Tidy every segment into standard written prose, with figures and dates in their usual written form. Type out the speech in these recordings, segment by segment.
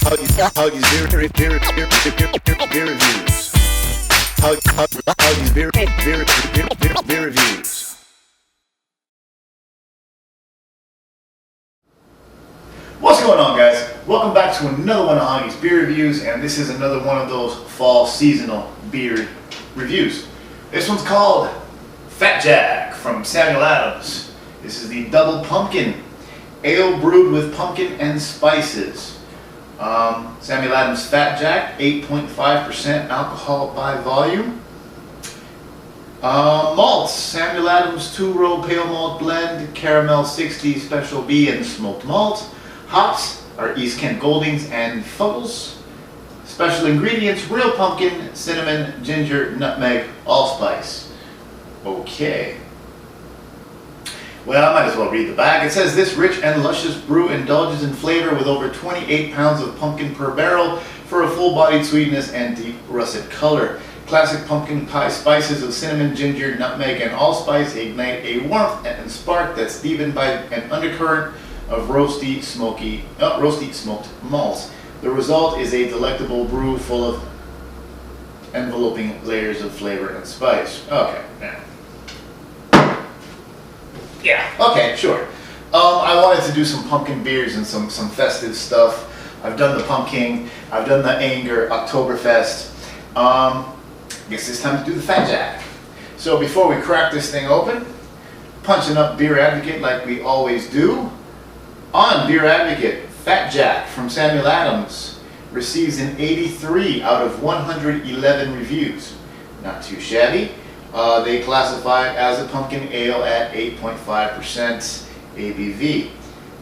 Hoggie's beer reviews. Hoggie's beer reviews. What's going on, guys? Welcome back to another one of Hoggie's beer reviews, and this is another one of those fall seasonal beer reviews. This one's called Fat Jack from Samuel Adams. This is the double pumpkin ale brewed with pumpkin and spices. Samuel Adams Fat Jack, 8.5% alcohol by volume. Malts, Samuel Adams 2-row pale malt blend, caramel 60 special B and smoked malt. Hops are East Kent Goldings and Fuggles. Special ingredients, real pumpkin, cinnamon, ginger, nutmeg, allspice. Okay. Well, I might as well read the back. It says this rich and luscious brew indulges in flavor with over 28 pounds of pumpkin per barrel for a full-bodied sweetness and deep russet color. Classic pumpkin pie spices of cinnamon, ginger, nutmeg, and allspice ignite a warmth and spark that's deepened by an undercurrent of roasty smoked malts. The result is a delectable brew full of enveloping layers of flavor and spice. Okay, now. Yeah, okay, sure. I wanted to do some pumpkin beers and some festive stuff. I've done the pumpkin, I've done the Anger, Oktoberfest. I guess it's time to do the Fat Jack. So before we crack this thing open, punching up Beer Advocate like we always do. On Beer Advocate, Fat Jack from Samuel Adams receives an 83 out of 111 reviews. Not too shabby. They classify it as a pumpkin ale at 8.5% ABV.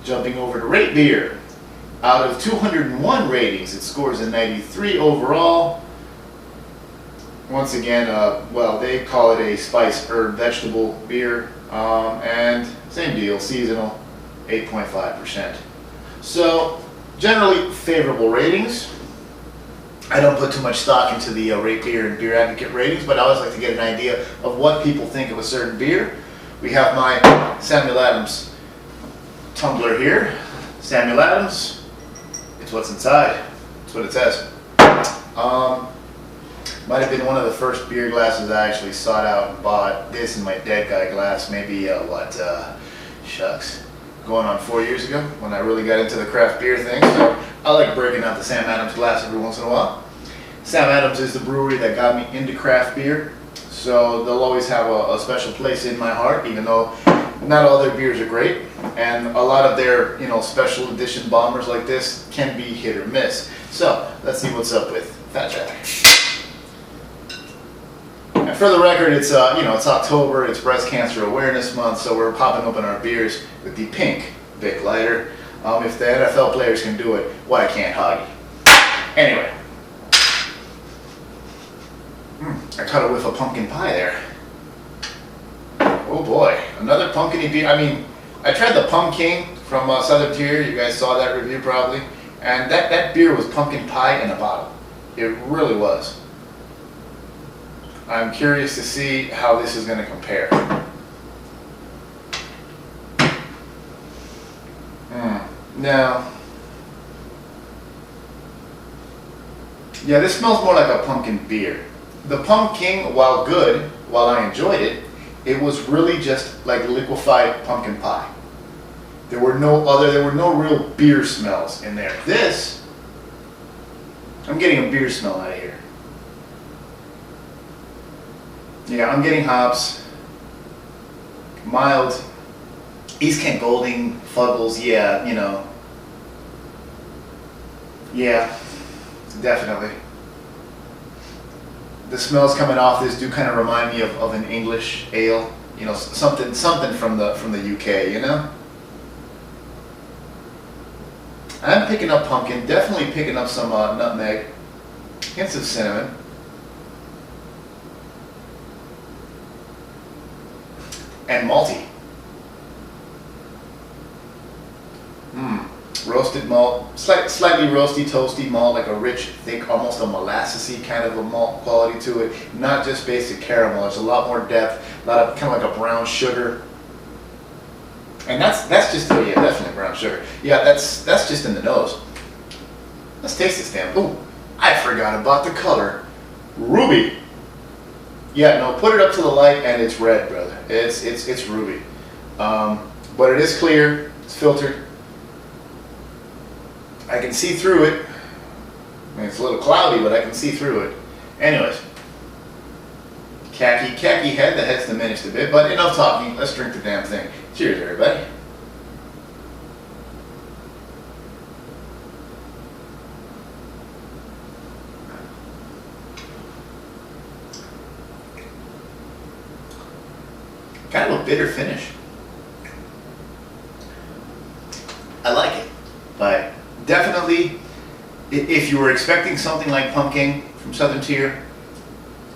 Jumping over to Rate Beer. Out of 201 ratings, it scores a 93 overall. Once again, well, they call it a spice herb vegetable beer. And same deal, seasonal, 8.5%. So, generally favorable ratings. I don't put too much stock into the Rate Beer and Beer Advocate ratings, but I always like to get an idea of what people think of a certain beer. We have my Samuel Adams tumbler here. Samuel Adams, it's what's inside. That's what it says. Might have been one of the first beer glasses I actually sought out and bought. This and my Dead Guy glass, maybe, shucks, going on 4 years ago when I really got into the craft beer thing. So I like breaking out the Sam Adams glass every once in a while. Sam Adams is the brewery that got me into craft beer, so they'll always have a special place in my heart, even though not all their beers are great, and a lot of their special edition bombers like this can be hit or miss. So let's see what's up with Fat Jack. And for the record, it's it's October, it's Breast Cancer Awareness Month, so we're popping open our beers with the pink Bic lighter. If the NFL players can do it, why can't Hoggie? Anyway, I caught a whiff of pumpkin pie there. Oh boy, another pumpkin-y beer. I mean, I tried the Pumpkin from Southern Tier. You guys saw that review probably, and that beer was pumpkin pie in a bottle. It really was. I'm curious to see how this is going to compare. Now, yeah, this smells more like a pumpkin beer. The pumpkin, while good, while I enjoyed it, it was really just like liquefied pumpkin pie. There were no real beer smells in there. This, I'm getting a beer smell out of here. Yeah, I'm getting hops, mild, East Kent Golding, Fuggles, yeah, yeah, definitely. The smells coming off this do kind of remind me of an English ale, something from the UK, I'm picking up pumpkin, definitely picking up some nutmeg, hints of cinnamon. And malty. Roasted malt, slightly roasty, toasty malt, like a rich, thick, almost a molassesy kind of a malt quality to it. Not just basic caramel. There's a lot more depth, a lot of kind of like a brown sugar. And that's just, oh yeah, definitely brown sugar. Yeah, that's just in the nose. Let's taste this damn. Ooh, I forgot about the color. Ruby. Yeah, no, put it up to the light and it's red, brother. It's ruby. But it is clear. It's filtered. I can see through it. I mean, it's a little cloudy, but I can see through it. Anyways, khaki head. The head's diminished a bit, but enough talking. Let's drink the damn thing. Cheers, everybody. Kind of a bitter finish. I like it, but definitely, if you were expecting something like pumpkin from Southern Tier,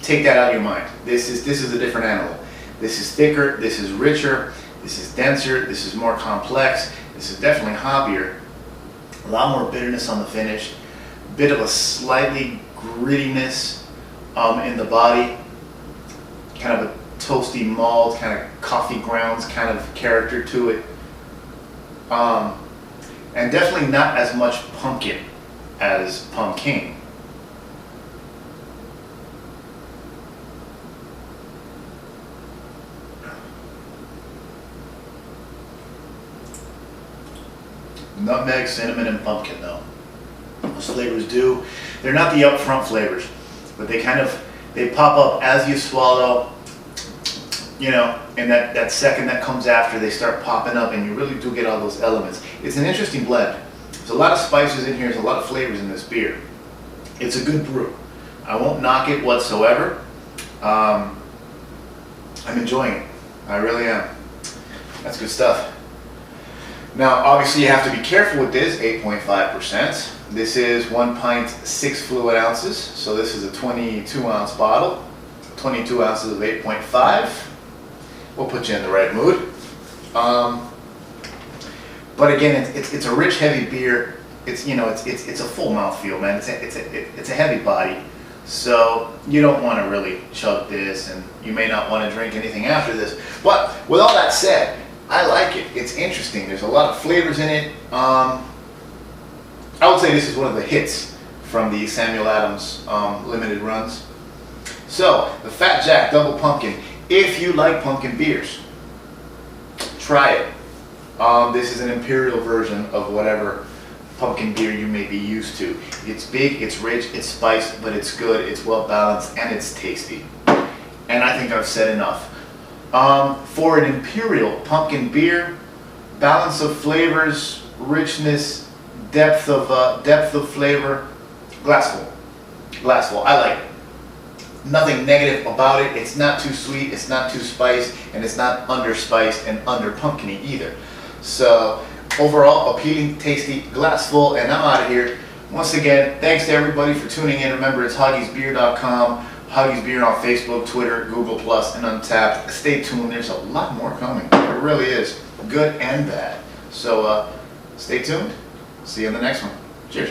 take that out of your mind. This is a different animal. This is thicker. This is richer. This is denser. This is more complex. This is definitely hoppier. A lot more bitterness on the finish. A bit of a slightly grittiness in the body. Kind of a toasty malt, kind of coffee grounds kind of character to it. And definitely not as much pumpkin as pumpkin. Nutmeg, cinnamon, and pumpkin though. Those flavors do. They're not the upfront flavors, but they pop up as you swallow. You know, and that second that comes after, they start popping up, and you really do get all those elements. It's an interesting blend. There's a lot of spices in here. There's a lot of flavors in this beer. It's a good brew. I won't knock it whatsoever. I'm enjoying it. I really am. That's good stuff. Now, obviously, you have to be careful with this. 8.5%. This is 1 pint, 6 fluid ounces. So this is a 22-ounce bottle. 22 ounces of 8.5. We'll put you in the right mood. But again, it's a rich, heavy beer. It's a full mouthfeel, man. It's a heavy body. So you don't want to really chug this, and you may not want to drink anything after this. But with all that said, I like it. It's interesting. There's a lot of flavors in it. I would say this is one of the hits from the Samuel Adams limited runs. So, the Fat Jack Double Pumpkin. If you like pumpkin beers, try it. This is an imperial version of whatever pumpkin beer you may be used to. It's big, it's rich, it's spiced, but it's good, it's well balanced, and it's tasty. And I think I've said enough. For an imperial pumpkin beer, balance of flavors, richness, depth of flavor, glassful. Glassful. I like it. Nothing negative about it. It's not too sweet, it's not too spiced, and it's not underspiced and under pumpkiny either. So overall, appealing, tasty, glass full, and I'm out of here. Once again, thanks to everybody for tuning in. Remember, it's hoggiesbeer.com, Hoggie's Beer on Facebook, Twitter, Google+, and Untapped. Stay tuned. There's a lot more coming. There really is, good and bad. So stay tuned. See you in the next one. Cheers.